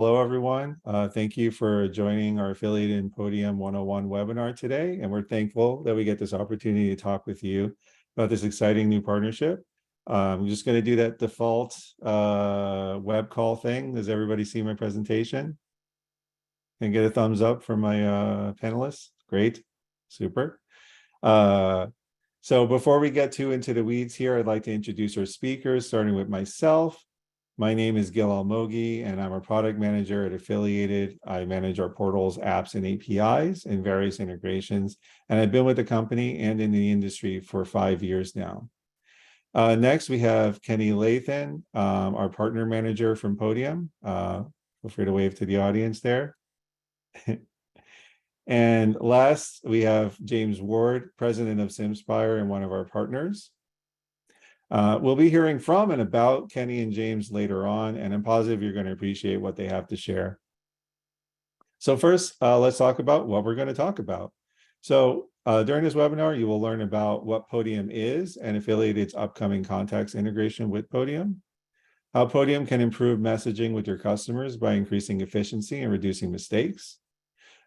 Hello, everyone. Thank you for joining our Affiliate in Podium 101 webinar today. And we're thankful that we get this opportunity to talk with you about this exciting new partnership. I'm just going to do that default web call thing. Does everybody see my presentation? Can I get a thumbs up from my panelists? Great, super. So before we get too into the weeds here, I'd like to introduce our speakers, starting with myself. My name is Gil Almogi, and I'm a product manager at Affiliated. I manage our portals, apps, and APIs and various integrations. And I've been with the company and in the industry for 5 years now. Next, we have Kenny Lathan, our partner manager from Podium. Feel free to wave to the audience there. And last, we have James Ward, president of SimSpire and one of our partners. We'll be hearing from and about Kenny and James later on, and I'm positive you're going to appreciate what they have to share. So first, let's talk about what we're going to talk about. So during this webinar, you will learn about what Podium is and Affiliated's upcoming contacts integration with Podium, how Podium can improve messaging with your customers by increasing efficiency and reducing mistakes,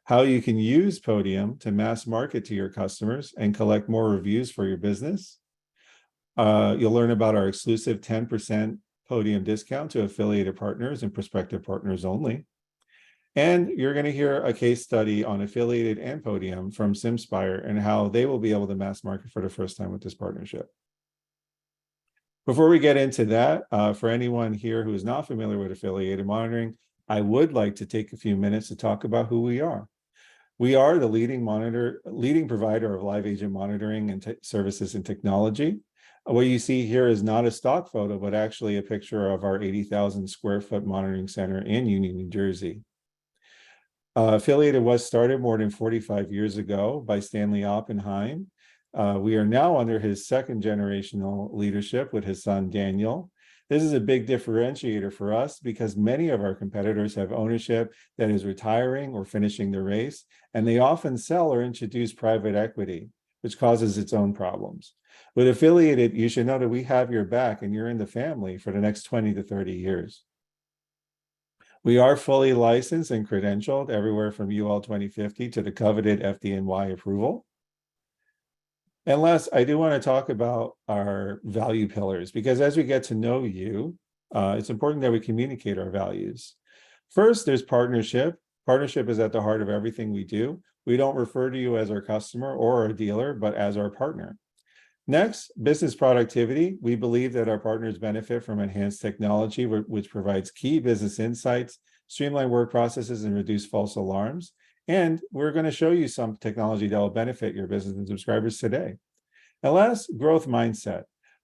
how you can use Podium to mass market to your customers and collect more reviews for your business. You'll learn about our exclusive 10% Podium discount to affiliated partners and prospective partners only. And you're going to hear a case study on Affiliated and Podium from SimSpire and how they will be able to mass market for the first time with this partnership. Before we get into that, for anyone here who is not familiar with affiliated monitoring, I would like to take a few minutes to talk about who we are. We are the leading provider of live agent monitoring and services and technology. What you see here is not a stock photo, but actually a picture of our 80,000 square foot monitoring center in Union, New Jersey. Affiliated was started more than 45 years ago by Stanley Oppenheim. We are now under his second generational leadership with his son, Daniel. This is a big differentiator for us because many of our competitors have ownership that is retiring or finishing the race, and they often sell or introduce private equity, which causes its own problems. With Affiliated, you should know that we have your back and you're in the family for the next 20 to 30 years. We are fully licensed and credentialed everywhere from UL 2050 to the coveted FDNY approval. And last, I do want to talk about our value pillars because as we get to know you, it's important that we communicate our values. First, there's partnership. Partnership is at the heart of everything we do. We don't refer to you as our customer or our dealer, but as our partner. Next, business productivity. We believe that our partners benefit from enhanced technology, which provides key business insights, streamline work processes, and reduce false alarms. And we're going to show you some technology that will benefit your business and subscribers today. And last, growth mindset.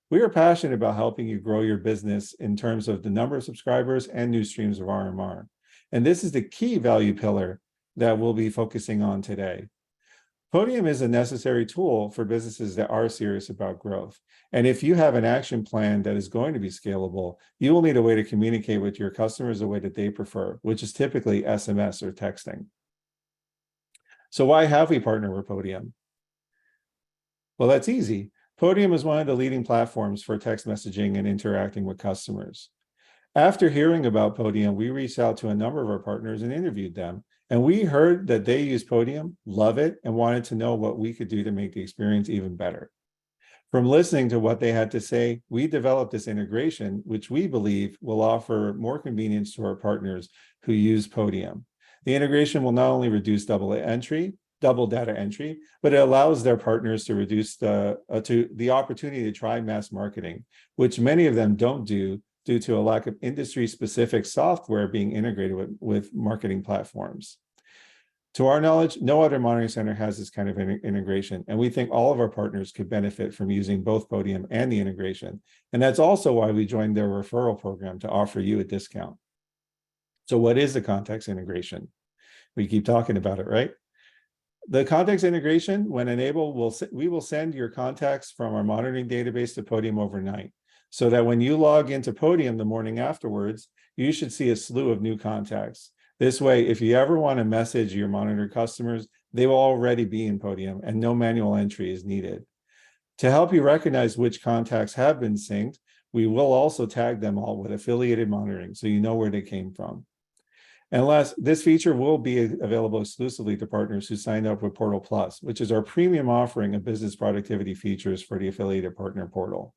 We are passionate about helping you grow your business in terms of the number of subscribers and new streams of RMR. And this is the key value pillar that we'll be focusing on today. Podium is a necessary tool for businesses that are serious about growth. And if you have an action plan that is going to be scalable, you will need a way to communicate with your customers the way that they prefer, which is typically SMS or texting. So why have we partnered with Podium? Well, that's easy. Podium is one of the leading platforms for text messaging and interacting with customers. After hearing about Podium, we reached out to a number of our partners and interviewed them. And we heard that they use Podium, love it, and wanted to know what we could do to make the experience even better. From listening to what they had to say, we developed this integration, which we believe will offer more convenience to our partners who use Podium. The integration will not only reduce double data entry, but it allows their partners to reduce the opportunity to try mass marketing, which many of them don't do due to a lack of industry-specific software being integrated with marketing platforms. To our knowledge, no other monitoring center has this kind of integration, and we think all of our partners could benefit from using both Podium and the integration. And that's also why we joined their referral program to offer you a discount. So what is the context integration? We keep talking about it, right? The context integration, when enabled, we will send your contacts from our monitoring database to Podium overnight, so that when you log into Podium the morning afterwards, you should see a slew of new contacts. This way, if you ever want to message your monitored customers, they will already be in Podium and no manual entry is needed. To help you recognize which contacts have been synced, we will also tag them all with affiliated monitoring so you know where they came from. And last, this feature will be available exclusively to partners who sign up with Portal Plus, which is our premium offering of business productivity features for the affiliated partner portal.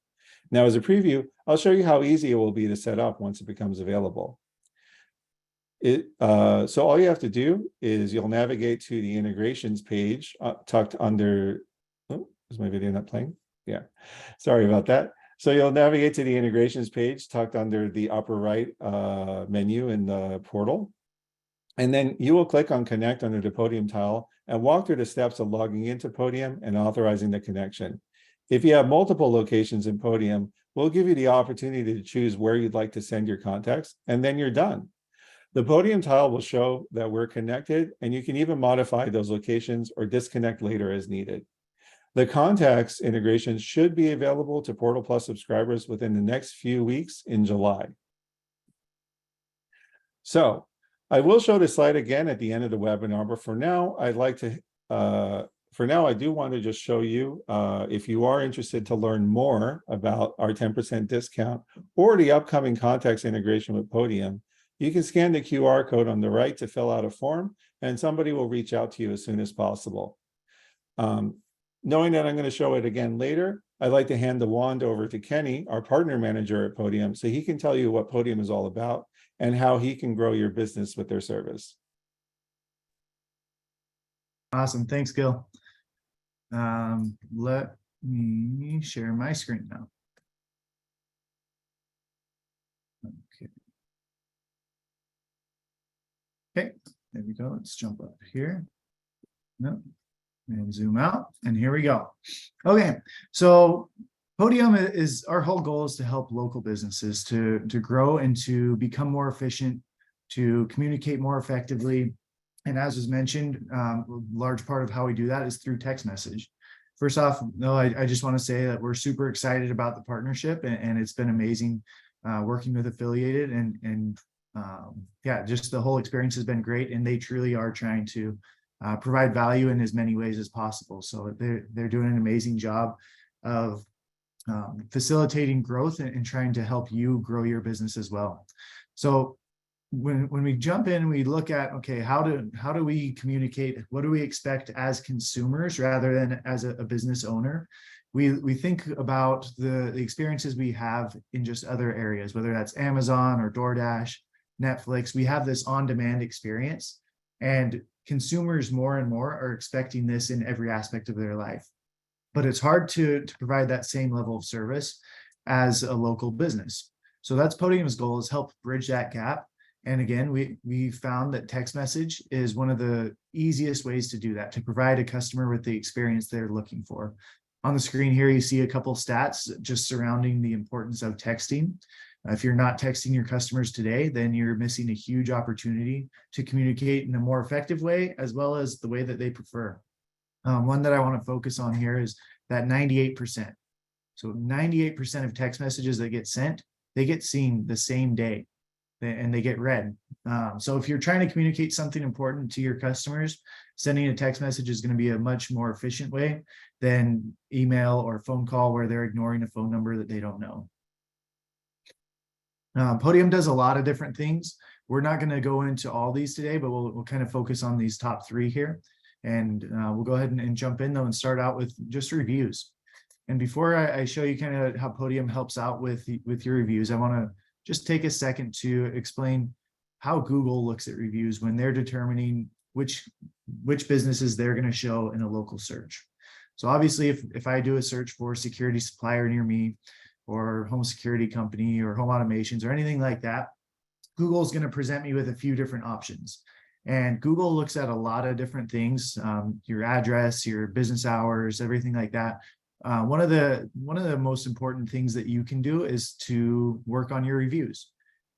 Now, as a preview, I'll show you how easy it will be to set up once it becomes available. So all you have to do is you'll navigate to the integrations page tucked under, oh, is my video not playing? Yeah, sorry about that. So you'll navigate to the integrations page tucked under the upper right menu in the portal. And then you will click on connect under the Podium tile and walk through the steps of logging into Podium and authorizing the connection. If you have multiple locations in Podium, we'll give you the opportunity to choose where you'd like to send your contacts, and then you're done. The Podium tile will show that we're connected, and you can even modify those locations or disconnect later as needed. The contacts integration should be available to Portal Plus subscribers within the next few weeks in July. So I will show this slide again at the end of the webinar, but for now, I do want to just show you, if you are interested to learn more about our 10% discount or the upcoming contacts integration with Podium, you can scan the QR code on the right to fill out a form, and somebody will reach out to you as soon as possible. Knowing that I'm going to show it again later, I'd like to hand the wand over to Kenny, our partner manager at Podium, so he can tell you what Podium is all about and how he can grow your business with their service. Awesome. Thanks, Gil. Let me share my screen now. Okay, there we go. Let's jump up here. No, and zoom out, and here we go. Okay, so Podium is, our whole goal is to help local businesses to grow and to become more efficient, to communicate more effectively. And as was mentioned, a large part of how we do that is through text message. First off, no, I just want to say that we're super excited about the partnership, and it's been amazing working with Affiliated, and yeah, just the whole experience has been great, and they truly are trying to provide value in as many ways as possible. So they're doing an amazing job of facilitating growth and trying to help you grow your business as well. So when we jump in, we look at, okay, how do we communicate? What do we expect as consumers rather than as a business owner? We think about the experiences we have in just other areas, whether that's Amazon or DoorDash, Netflix. We have this on-demand experience, and consumers more and more are expecting this in every aspect of their life. But it's hard to provide that same level of service as a local business. So that's Podium's goal, is help bridge that gap. And again, we found that text message is one of the easiest ways to do that, to provide a customer with the experience they're looking for. On the screen here, you see a couple stats just surrounding the importance of texting. If you're not texting your customers today, then you're missing a huge opportunity to communicate in a more effective way, as well as the way that they prefer. One that I want to focus on here is that 98%. So 98% of text messages that get sent, they get seen the same day, and they get read. So if you're trying to communicate something important to your customers, sending a text message is going to be a much more efficient way than email or phone call where they're ignoring a phone number that they don't know. Podium does a lot of different things. We're not going to go into all these today, but we'll kind of focus on these top three here. And we'll go ahead and jump in though and start out with just reviews. And before I show you kind of how Podium helps out with your reviews, I want to just take a second to explain how Google looks at reviews when they're determining which businesses they're going to show in a local search. So obviously, if I do a search for security supplier near me, or home security company, or home automations, or anything like that, Google is going to present me with a few different options. And Google looks at a lot of different things, your address, your business hours, everything like that. One of the most important things that you can do is to work on your reviews.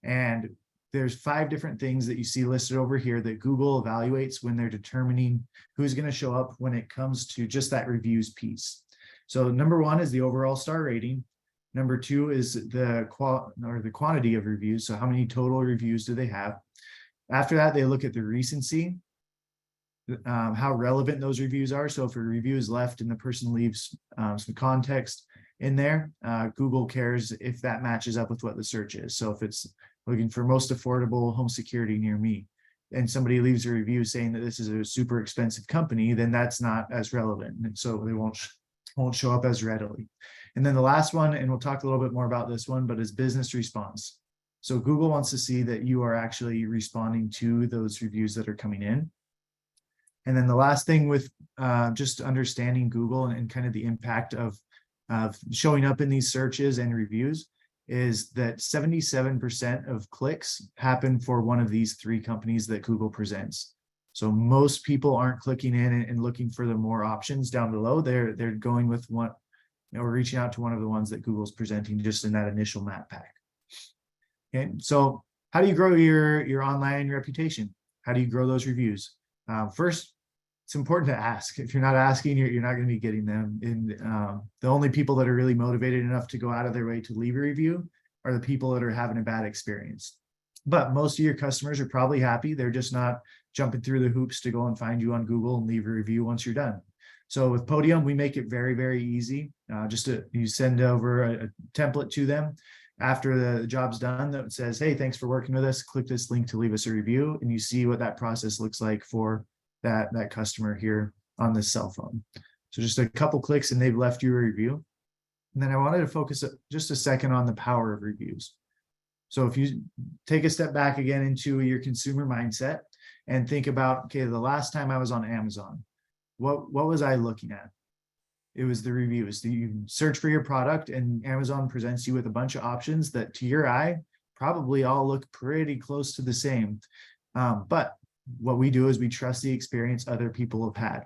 And there's 5 different things that you see listed over here that Google evaluates when they're determining who's going to show up when it comes to just that reviews piece. So number 1 is the overall star rating. Number 2 is the quantity of reviews. So how many total reviews do they have? After that, they look at the recency, how relevant those reviews are. So if a review is left and the person leaves some context in there, Google cares if that matches up with what the search is. So if it's looking for most affordable home security near me, and somebody leaves a review saying that this is a super expensive company, then that's not as relevant. And so they won't show up as readily. And then the last one, and we'll talk a little bit more about this one, but is business response. So Google wants to see that you are actually responding to those reviews that are coming in. And then the last thing with just understanding Google and kind of the impact of showing up in these searches and reviews is that 77% of clicks happen for one of these three companies that Google presents. So most people aren't clicking in and looking for the more options down below. They're going with one, or reaching out to one of the ones that Google's presenting just in that initial map pack. Okay, so how do you grow your online reputation? How do you grow those reviews? First, it's important to ask. If you're not asking, you're not going to be getting them. And the only people that are really motivated enough to go out of their way to leave a review are the people that are having a bad experience. But most of your customers are probably happy. They're just not jumping through the hoops to go and find you on Google and leave a review once you're done. So with Podium, we make it very, very easy. You send over a template to them after the job's done that says, hey, thanks for working with us. Click this link to leave us a review. And you see what that process looks like for that customer here on this cell phone. So just a couple clicks and they've left you a review. And then I wanted to focus just a second on the power of reviews. So if you take a step back again into your consumer mindset and think about, okay, the last time I was on Amazon, what was I looking at? It was the reviews. You search for your product and Amazon presents you with a bunch of options that to your eye probably all look pretty close to the same. But what we do is we trust the experience other people have had.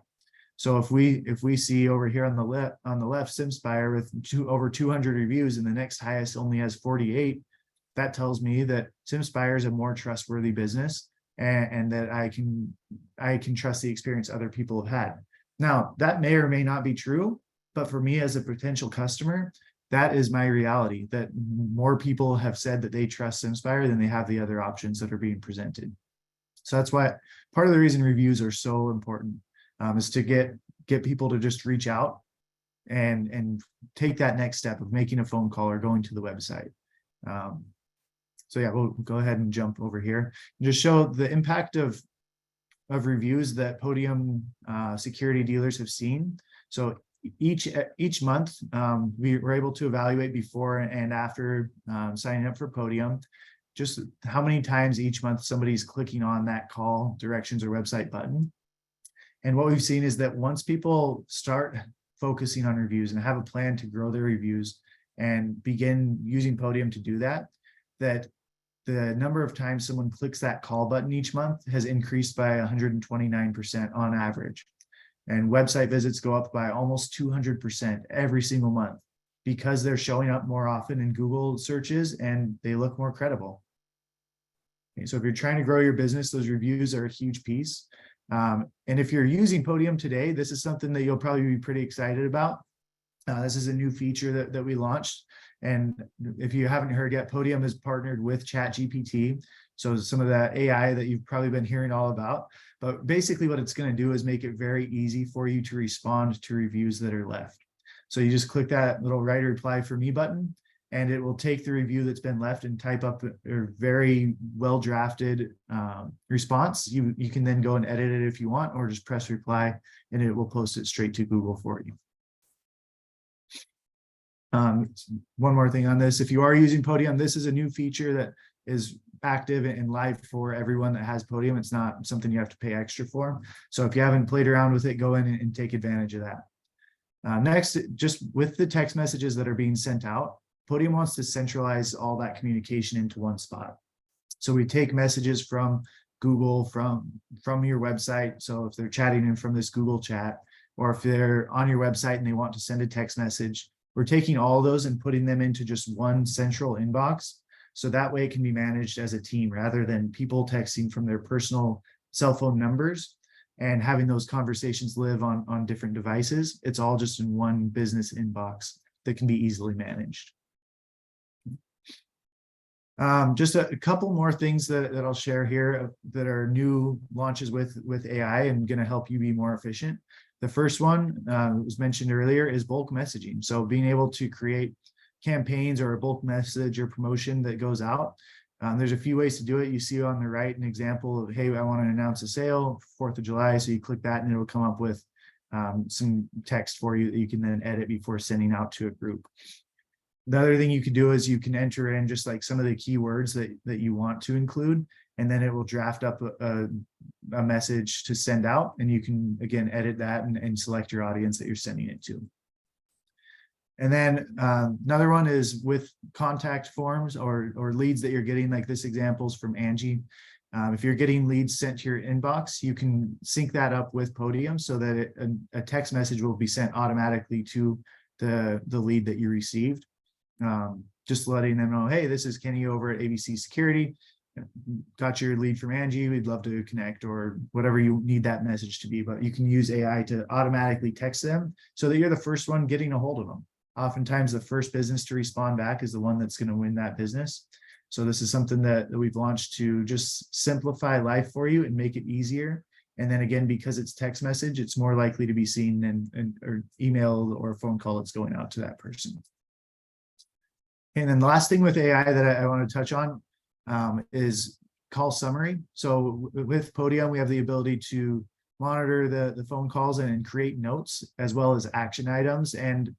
So if we see over here on the left SimSpire with over 200 reviews and the next highest only has 48, that tells me that SimSpire is a more trustworthy business and that I can trust the experience other people have had. Now, that may or may not be true, but for me as a potential customer, that is my reality, that more people have said that they trust SimSpire than they have the other options that are being presented. So that's why part of the reason reviews are so important is to get people to just reach out and take that next step of making a phone call or going to the website. So yeah, we'll go ahead and jump over here and just show the impact of reviews that Podium security dealers have seen. So each month, we were able to evaluate before and after signing up for Podium, just how many times each month somebody's clicking on that call, directions, or website button. And what we've seen is that once people start focusing on reviews and have a plan to grow their reviews and begin using Podium to do that, that the number of times someone clicks that call button each month has increased by 129% on average. And website visits go up by almost 200% every single month because they're showing up more often in Google searches and they look more credible. Okay, so if you're trying to grow your business, those reviews are a huge piece. And if you're using Podium today, this is something that you'll probably be pretty excited about. This is a new feature that we launched. And if you haven't heard yet, Podium has partnered with ChatGPT. So some of that AI that you've probably been hearing all about. But basically what it's going to do is make it very easy for you to respond to reviews that are left. So you just click that little write a reply for me button, and it will take the review that's been left and type up a very well drafted response. You can then go and edit it if you want, or just press reply and it will post it straight to Google for you. One more thing on this, if you are using Podium, this is a new feature that is active and live for everyone that has Podium. It's not something you have to pay extra for. So if you haven't played around with it, go in and take advantage of that. Next, just with the text messages that are being sent out, Podium wants to centralize all that communication into one spot. So we take messages from Google, from your website. So if they're chatting in from this Google chat, or if they're on your website and they want to send a text message, we're taking all those and putting them into just one central inbox. So that way it can be managed as a team rather than people texting from their personal cell phone numbers and having those conversations live on different devices. It's all just in one business inbox that can be easily managed. Just a couple more things that I'll share here that are new launches with AI and going to help you be more efficient. The first one was mentioned earlier is bulk messaging. So being able to create campaigns or a bulk message or promotion that goes out There's a few ways to do it. You see on the right an example of, hey, I want to announce a sale, 4th of July. So you click that and it'll come up with some text for you that you can then edit before sending out to a group. The other thing you can do is you can enter in just like some of the keywords that you want to include, and then it will draft up a message to send out. And you can, again, edit that and select your audience that you're sending it to. And then another one is with contact forms or leads that you're getting, like this examples from Angie. If you're getting leads sent to your inbox, you can sync that up with Podium so that a text message will be sent automatically to the lead that you received. Just letting them know, hey, this is Kenny over at ABC Security. Got your lead from Angie. We'd love to connect, or whatever you need that message to be. But you can use AI to automatically text them so that you're the first one getting a hold of them. Oftentimes, the first business to respond back is the one that's going to win that business. So this is something that we've launched to just simplify life for you and make it easier. And then again, because it's text message, it's more likely to be seen in or email or phone call that's going out to that person. And then the last thing with AI that I want to touch on is call summary. So with Podium, we have the ability to monitor the phone calls and create notes, as well as action items and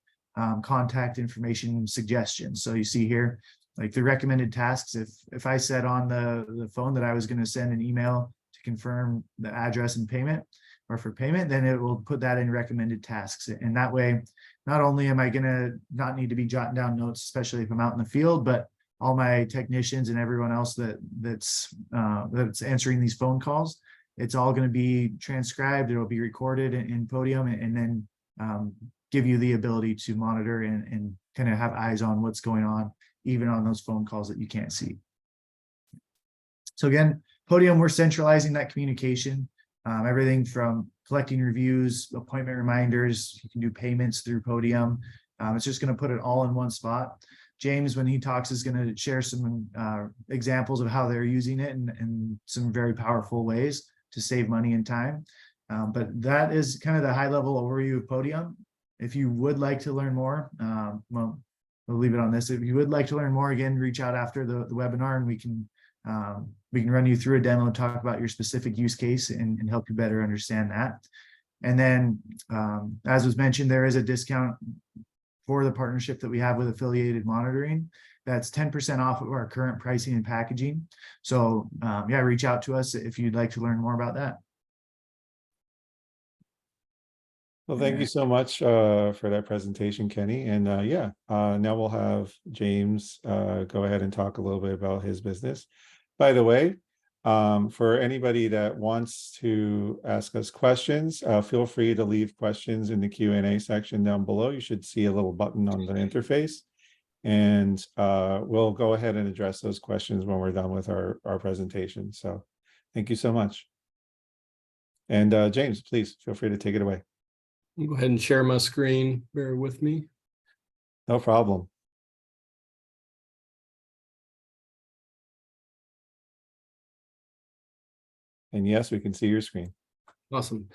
contact information suggestions. So you see here, like the recommended tasks. If I said on the phone that I was going to send an email to confirm the address and payment, or for payment, then it will put that in recommended tasks. And that way, not only am I going to not need to be jotting down notes, especially if I'm out in the field, but all my technicians and everyone else that's answering these phone calls, it's all going to be transcribed. It'll be recorded in Podium, and then give you the ability to monitor and kind of have eyes on what's going on, even on those phone calls that you can't see. So again, Podium, we're centralizing that communication. Everything from collecting reviews, appointment reminders, you can do payments through Podium. It's just going to put it all in one spot. James, when he talks, is going to share some examples of how they're using it in some very powerful ways to save money and time. But that is kind of the high level overview of Podium. If you would like to learn more, well, we'll leave it on this. If you would like to learn more, again, reach out after the webinar, and we can run you through a demo and talk about your specific use case and help you better understand that. And then, as was mentioned, there is a discount for the partnership that we have with Affiliated Monitoring. That's 10% off of our current pricing and packaging. So yeah, reach out to us if you'd like to learn more about that. Well, thank you so much for that presentation, Kenny. And yeah, now we'll have James go ahead and talk a little bit about his business. By the way, for anybody that wants to ask us questions, feel free to leave questions in the Q&A section down below. You should see a little button on the interface, and we'll go ahead and address those questions when we're done with our presentation. So thank you so much. And James, please feel free to take it away. I'll go ahead and share my screen. Bear with me. No problem. And yes, we can see your screen. Awesome.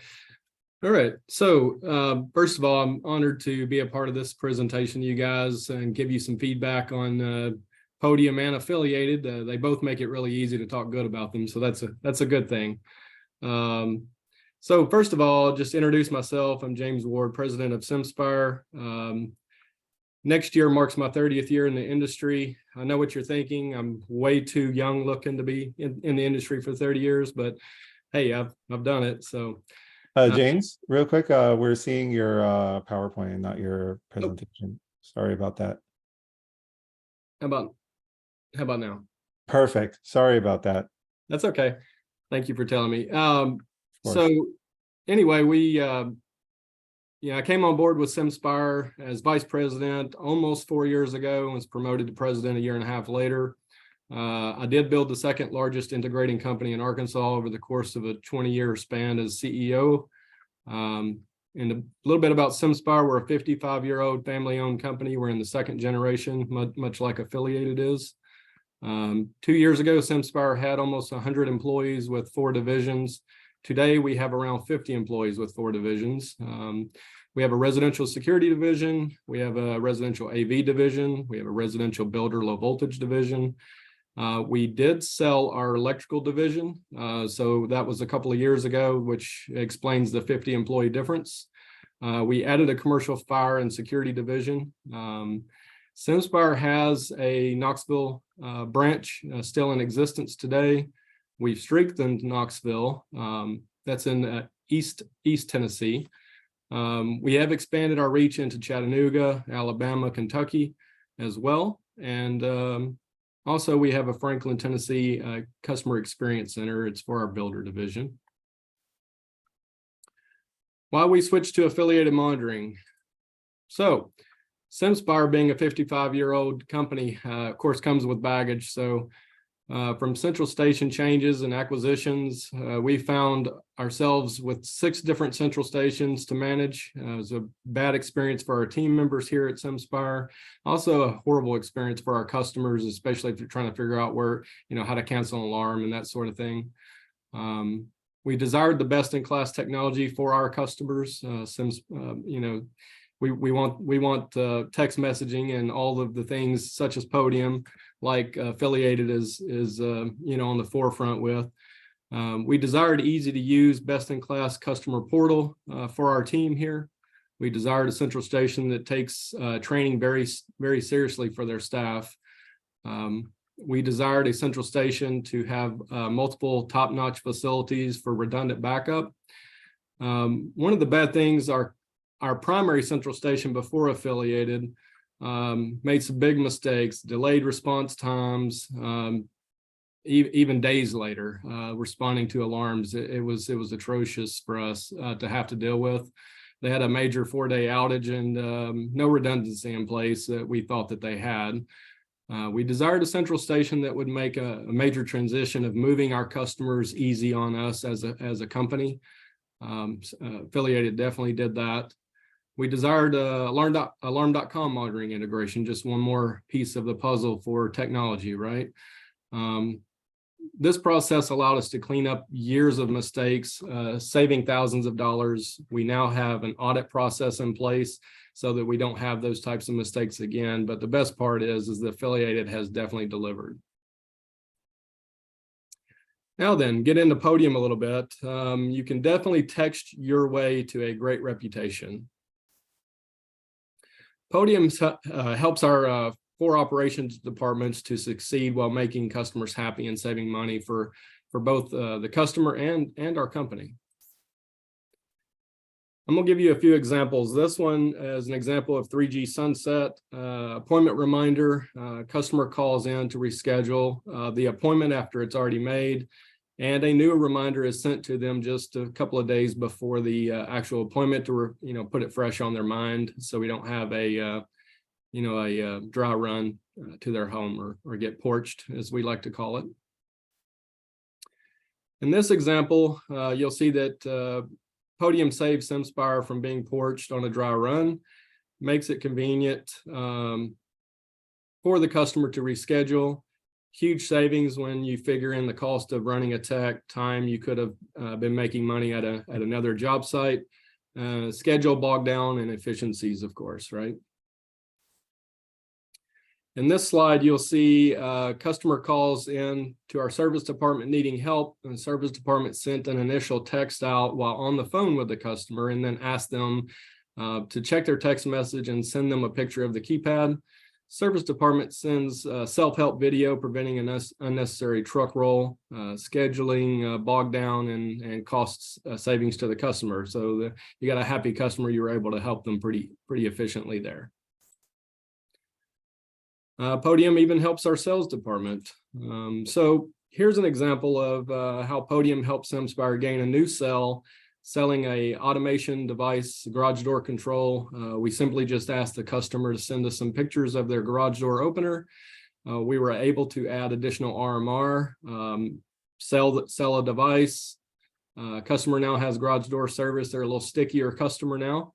All right. So first of all, I'm honored to be a part of this presentation, you guys, and give you some feedback on Podium and Affiliated. They both make it really easy to talk good about them. So that's a good thing. So first of all, just introduce myself. I'm James Ward, president of SimSpire. Next year marks my 30th year in the industry. I know what you're thinking. I'm way too young looking to be in the industry for 30 years, but hey, I've done it. So James, real quick, we're seeing your PowerPoint and not your presentation. Sorry about that. How about now? Perfect. Sorry about that. That's okay. Thank you for telling me. So anyway, I came on board with SimSpire as vice president almost 4 years ago and was promoted to president a year and a half later. I did build the second largest integrating company in Arkansas over the course of a 20-year span as CEO. And a little bit about SimSpire, we're a 55-year-old family-owned company. We're in the second generation, much like Affiliated is. 2 years ago, SimSpire had almost 100 employees with 4 divisions. Today, we have around 50 employees with 4 divisions. We have a residential security division. We have a residential AV division. We have a residential builder low voltage division. We did sell our electrical division, so that was a couple of years ago, which explains the 50 employee difference. We added a commercial fire and security division. SimSpire has a Knoxville branch still in existence today. We've strengthened Knoxville. That's in East Tennessee. We have expanded our reach into Chattanooga, Alabama, Kentucky as well. And also we have a Franklin, Tennessee customer experience center. It's for our builder division. Why we switched to affiliated monitoring. So SimSpire, being a 55-year-old company, of course, comes with baggage. So from central station changes and acquisitions, we found ourselves with 6 different central stations to manage. It was a bad experience for our team members here at SimSpire. Also a horrible experience for our customers, especially if you're trying to figure out where, how to cancel an alarm and that sort of thing. We desired the best-in-class technology for our customers. We want text messaging and all of the things such as Podium, like affiliated is on the forefront with. We desired easy to use, best-in-class customer portal for our team here. We desired a central station that takes training very, very seriously for their staff. We desired a central station to have multiple top-notch facilities for redundant backup. One of the bad things, our primary central station before affiliated made some big mistakes, delayed response times, even days later, responding to alarms. It was atrocious for us to have to deal with. They had a major 4-day outage and no redundancy in place that we thought that they had. We desired a central station that would make a major transition of moving our customers easy on us as a company. Affiliated definitely did that. We desired alarm.com monitoring integration, just one more piece of the puzzle for technology, right? This process allowed us to clean up years of mistakes, saving thousands of dollars. We now have an audit process in place so that we don't have those types of mistakes again. But the best part is the affiliated has definitely delivered. Now then, get into Podium a little bit. You can definitely text your way to a great reputation. Podium helps our 4 operations departments to succeed while making customers happy and saving money for both the customer and our company. I'm going to give you a few examples. This one is an example of 3G sunset, appointment reminder. Customer calls in to reschedule the appointment after it's already made, and a new reminder is sent to them just a couple of days before the actual appointment to put it fresh on their mind, so we don't have a dry run to their home or get porched, as we like to call it. In this example, you'll see that Podium saves SimSpire from being porched on a dry run, makes it convenient for the customer to reschedule. Huge savings when you figure in the cost of running a tech, time you could have been making money at another job site, schedule bogged down, and efficiencies, of course, right? In this slide, you'll see customer calls in to our service department needing help, and the service department sent an initial text out while on the phone with the customer and then asked them to check their text message and send them a picture of the keypad. Service department sends self-help video preventing an unnecessary truck roll, scheduling bogged down, and costs savings to the customer. So you got a happy customer, you were able to help them pretty efficiently there. Podium even helps our sales department. So here's an example of how Podium helps SimSpire gain a new sell, selling a automation device, garage door control. We simply just asked the customer to send us some pictures of their garage door opener. We were able to add additional RMR, sell a device. Customer now has garage door service. They're a little stickier customer now.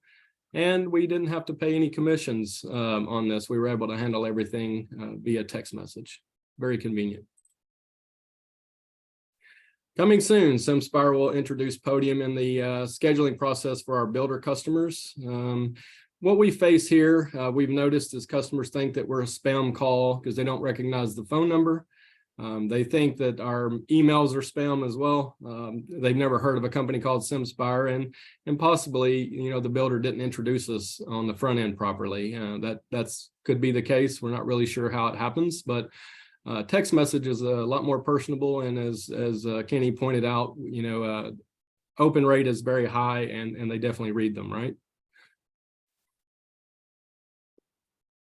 And we didn't have to pay any commissions on this. We were able to handle everything via text message. Very convenient. Coming soon, SimSpire will introduce Podium in the scheduling process for our builder customers. What we face here, we've noticed, is customers think that we're a spam call because they don't recognize the phone number. They think that our emails are spam as well. They've never heard of a company called SimSpire, and possibly, the builder didn't introduce us on the front end properly. That's could be the case. We're not really sure how it happens, but text message is a lot more personable, and as Kenny pointed out, open rate is very high, and they definitely read them, right?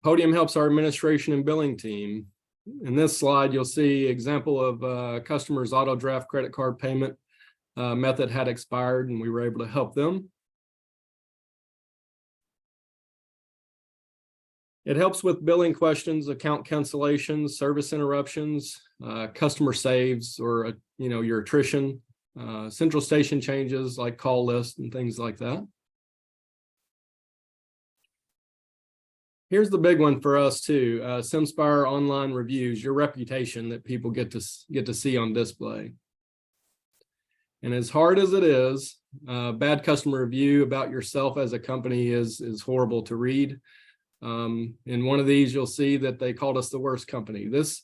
Podium helps our administration and billing team. In this slide, you'll see example of customer's auto draft credit card payment method had expired, and we were able to help them. It helps with billing questions, account cancellations, service interruptions, customer saves, or your attrition, central station changes like call list and things like that. Here's the big one for us too, SimSpire online reviews, your reputation that people get to see on display. And as hard as it is, bad customer review about yourself as a company is horrible to read. In one of these, you'll see that they called us the worst company. This,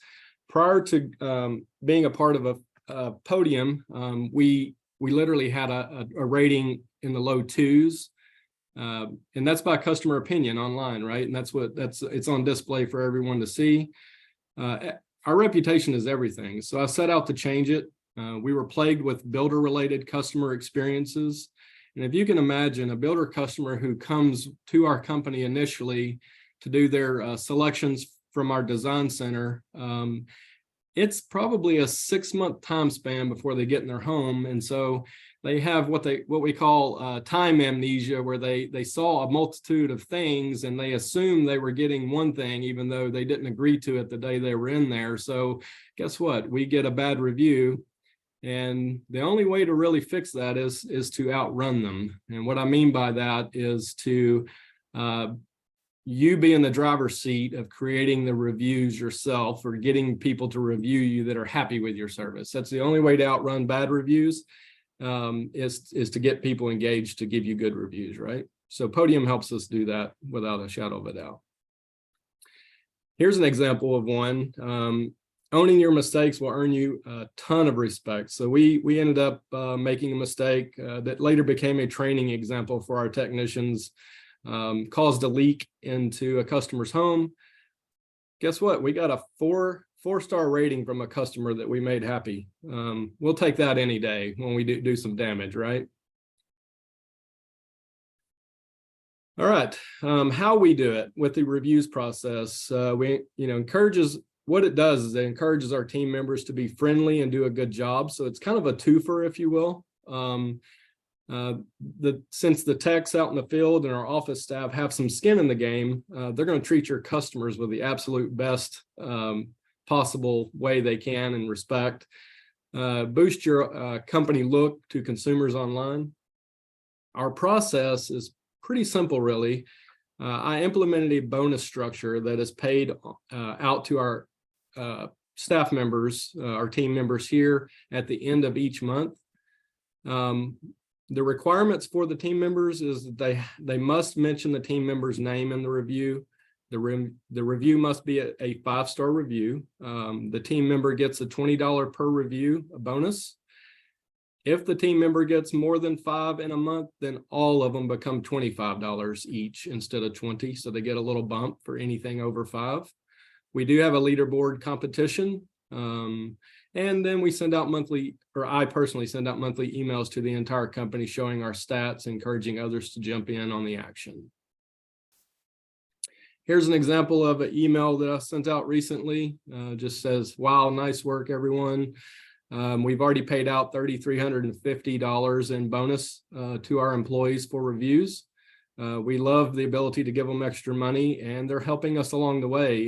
prior to being a part of a Podium, we literally had a rating in the low 2s. And that's by customer opinion online, right? And it's on display for everyone to see. Our reputation is everything. So I set out to change it. We were plagued with builder related customer experiences. And if you can imagine a builder customer who comes to our company initially to do their selections from our design center, it's probably a 6-month time span before they get in their home. And so they have what we call time amnesia, where they saw a multitude of things and they assumed they were getting one thing, even though they didn't agree to it the day they were in there. So guess what? We get a bad review. And the only way to really fix that is to outrun them. And what I mean by that is to you be in the driver's seat of creating the reviews yourself, or getting people to review you that are happy with your service. That's the only way to outrun bad reviews, is to get people engaged to give you good reviews, right? So Podium helps us do that without a shadow of a doubt. Here's an example of one. Owning your mistakes will earn you a ton of respect. So we ended up making a mistake that later became a training example for our technicians, caused a leak into a customer's home. Guess what? We got a four-star rating from a customer that we made happy. We'll take that any day when we do some damage, right? All right, how we do it with the reviews process, what it does is it encourages our team members to be friendly and do a good job. So it's kind of a twofer, if you will. Since the techs out in the field and our office staff have some skin in the game, they're going to treat your customers with the absolute best possible way they can, and respect. Boost your company look to consumers online. Our process is pretty simple, really. I implemented a bonus structure that is paid out to our staff members, our team members here at the end of each month. The requirements for the team members is that they must mention the team member's name in the review. The review must be a 5-star review. The team member gets a $20 per review, a bonus. If the team member gets more than 5 in a month, then all of them become $25 each instead of 20. So they get a little bump for anything over 5. We do have a leaderboard competition. And then we send out monthly, or I personally send out monthly emails to the entire company showing our stats, encouraging others to jump in on the action. Here's an example of an email that I sent out recently. Just says, wow, nice work, everyone. We've already paid out $3,350 in bonus to our employees for reviews. We love the ability to give them extra money, and they're helping us along the way.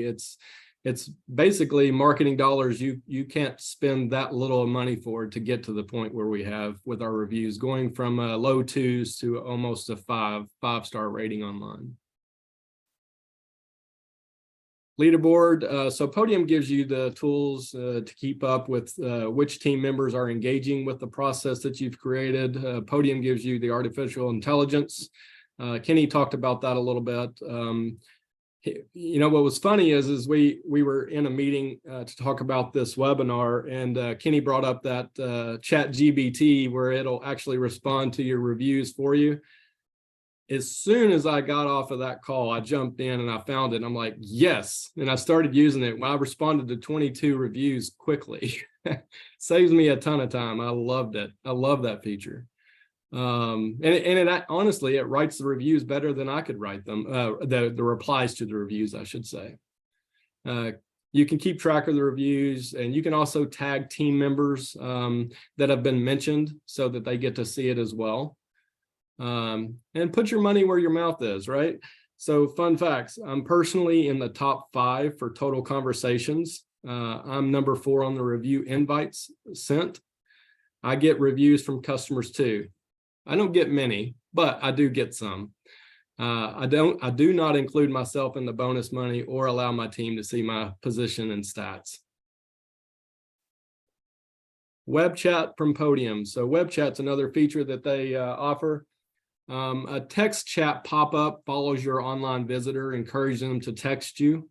It's basically marketing dollars you can't spend that little money for to get to the point where we have with our reviews, going from low 2s to almost a 5-star rating online. Leaderboard. So Podium gives you the tools to keep up with which team members are engaging with the process that you've created. Podium gives you the artificial intelligence. Kenny talked about that a little bit. You know, what was funny is we were in a meeting to talk about this webinar, and Kenny brought up that chat GBT where it'll actually respond to your reviews for you. As soon as I got off of that call, I jumped in and I found it. And I'm like, yes. And I started using it. Well, I responded to 22 reviews quickly. Saves me a ton of time. I loved it. I love that feature. Honestly, it writes the reviews better than I could write them. The replies to the reviews, I should say. You can keep track of the reviews, and you can also tag team members that have been mentioned so that they get to see it as well. And put your money where your mouth is, right? So fun facts, I'm personally in the top 5 for total conversations. I'm number 4 on the review invites sent. I get reviews from customers too. I don't get many, but I do get some. I do not include myself in the bonus money or allow my team to see my position and stats. Web chat from Podium. So web chat's another feature that they offer. A text chat pop-up follows your online visitor, encouraging them to text you.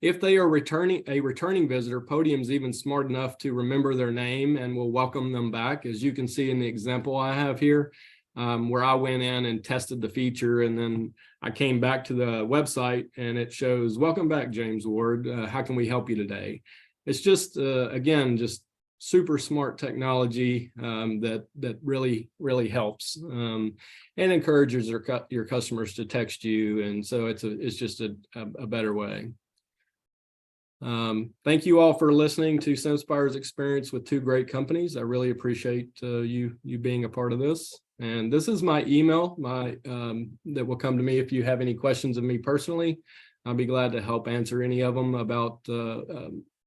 If they are a returning visitor, Podium's even smart enough to remember their name and will welcome them back, as you can see in the example I have here, where I went in and tested the feature, and then I came back to the website and it shows, "Welcome back, James Ward. How can we help you today?" It's just, again, just super smart technology that really helps and encourages your customers to text you, and so it's just a better way. Thank you all for listening to SimSpire's experience with 2 great companies. I really appreciate you being a part of this. And this is my email that will come to me if you have any questions of me personally. I'll be glad to help answer any of them about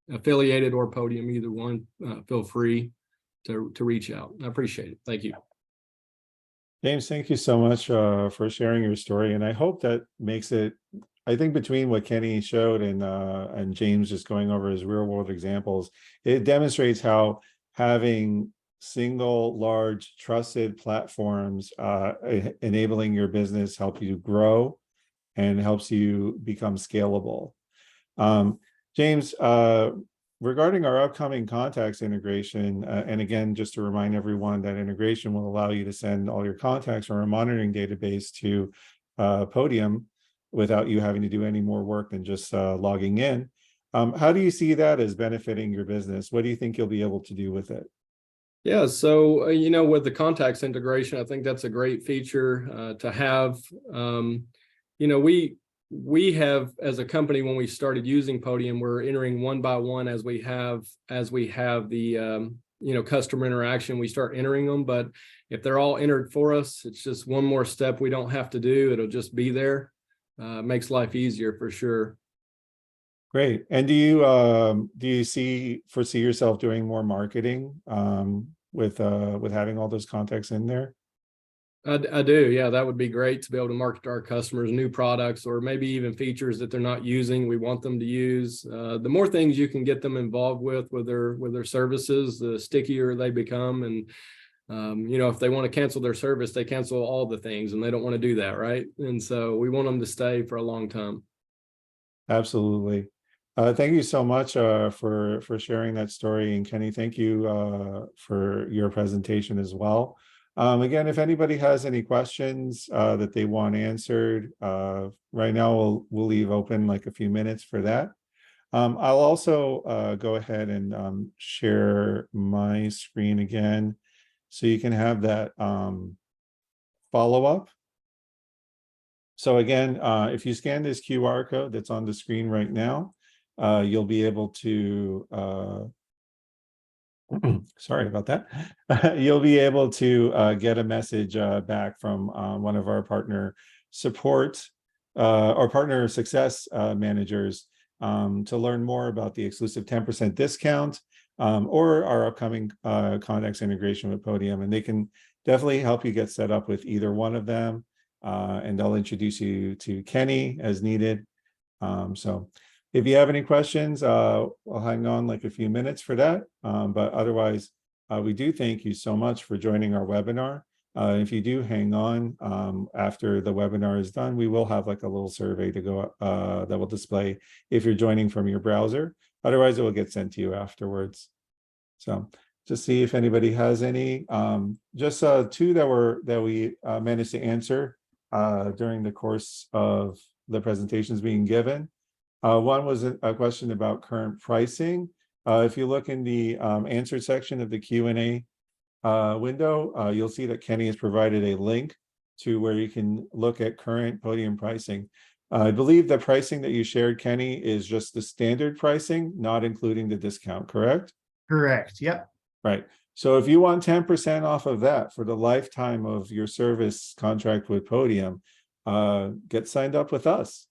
affiliated or Podium, either one. Feel free to reach out. I appreciate it. Thank you. James, thank you so much for sharing your story. And I hope that makes it, I think between what Kenny showed and James just going over his real world examples, it demonstrates how having single, large, trusted platforms enabling your business help you grow and helps you become scalable. James, regarding our upcoming contacts integration, and again, just to remind everyone that integration will allow you to send all your contacts from a monitoring database to Podium without you having to do any more work than just logging in. How do you see that as benefiting your business? What do you think you'll be able to do with it? Yeah, so, you know, with the contacts integration, I think that's a great feature to have. You know, we have, as a company, when we started using Podium, we're entering one by one as we have the you know, customer interaction, we start entering them. But if they're all entered for us, it's just one more step we don't have to do. It'll just be there. Makes life easier for sure. Great. And do you foresee yourself doing more marketing with having all those contacts in there? I do. Yeah, that would be great to be able to market to our customers new products, or maybe even features that they're not using, we want them to use. The more things you can get them involved with their services, the stickier they become. And you know, if they want to cancel their service, they cancel all the things, and they don't want to do that, right? And so we want them to stay for a long time. Absolutely. Thank you so much for sharing that story. And Kenny, thank you for your presentation as well. Again, if anybody has any questions that they want answered, right now we'll leave open like a few minutes for that. I'll also go ahead and share my screen again, so you can have that follow-up. So again, if you scan this QR code that's on the screen right now, you'll be able to sorry about that. You'll be able to get a message back from one of our partner support or partner success managers to learn more about the exclusive 10% discount or our upcoming contacts integration with Podium. And they can definitely help you get set up with either one of them. And they'll introduce you to Kenny as needed. So if you have any questions, I'll hang on like a few minutes for that. But otherwise, we do thank you so much for joining our webinar. If you do hang on after the webinar is done, we will have like a little survey to go that will display if you're joining from your browser. Otherwise, it will get sent to you afterwards. So just see if anybody has any. Just two that we managed to answer during the course of the presentations being given. One was a question about current pricing. If you look in the answer section of the Q&A window, you'll see that Kenny has provided a link to where you can look at current Podium pricing. I believe the pricing that you shared, Kenny, is just the standard pricing, not including the discount, correct? Correct. Yep. Right. So if you want 10% off of that for the lifetime of your service contract with Podium, get signed up with us.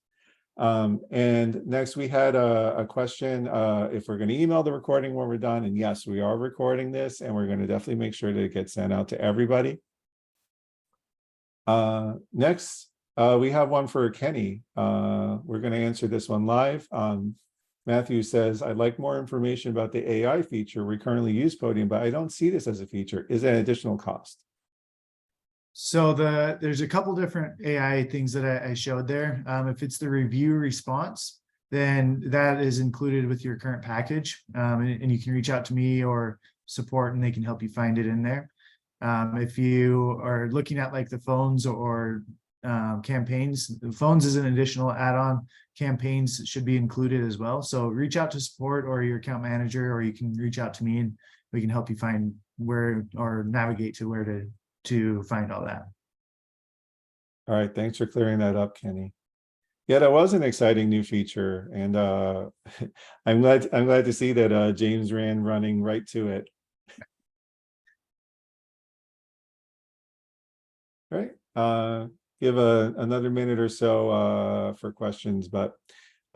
And next we had a question if we're going to email the recording when we're done. And yes, we are recording this, and we're going to definitely make sure that it gets sent out to everybody. Next, we have one for Kenny. We're going to answer this one live. Matthew says, I'd like more information about the AI feature. We currently use Podium, but I don't see this as a feature. Is it an additional cost? So there's a couple different AI things that I showed there. If it's the review response, then that is included with your current package. And you can reach out to me or support, and they can help you find it in there. If you are looking at like the phones or campaigns, the phones is an additional add-on. Campaigns should be included as well. So reach out to support or your account manager, or you can reach out to me and we can help you find where, or navigate to where to find all that. All right, thanks for clearing that up, Kenny. Yeah, that was an exciting new feature, and I'm glad to see that James ran running right to it. All right, give another minute or so for questions, but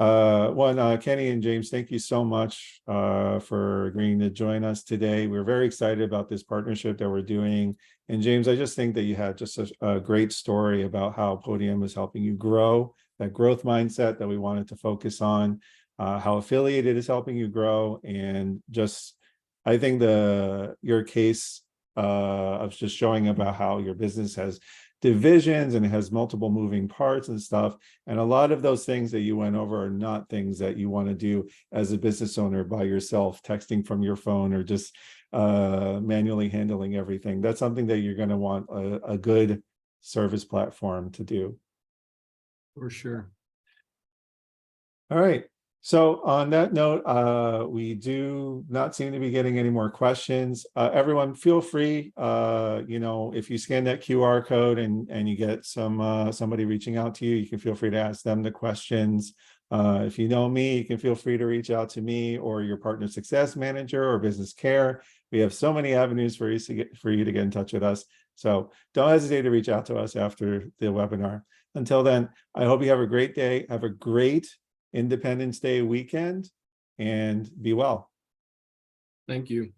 Kenny and James, thank you so much for agreeing to join us today. We're very excited about this partnership that we're doing. And James, I just think that you had just a great story about how Podium is helping you grow, that growth mindset that we wanted to focus on, how Affiliated is helping you grow. And just, I think your case of just showing about how your business has divisions and it has multiple moving parts and stuff. And a lot of those things that you went over are not things that you want to do as a business owner by yourself, texting from your phone or just manually handling everything. That's something that you're going to want a good service platform to do. For sure. All right. So on that note, we do not seem to be getting any more questions. Everyone, feel free, if you scan that QR code and you get somebody reaching out to you, you can feel free to ask them the questions. If you know me, you can feel free to reach out to me or your partner success manager or business care. We have so many avenues for you to get in touch with us. So don't hesitate to reach out to us after the webinar. Until then, I hope you have a great day. Have a great Independence Day weekend and be well. Thank you.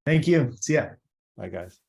Thank you. See ya. Bye, guys.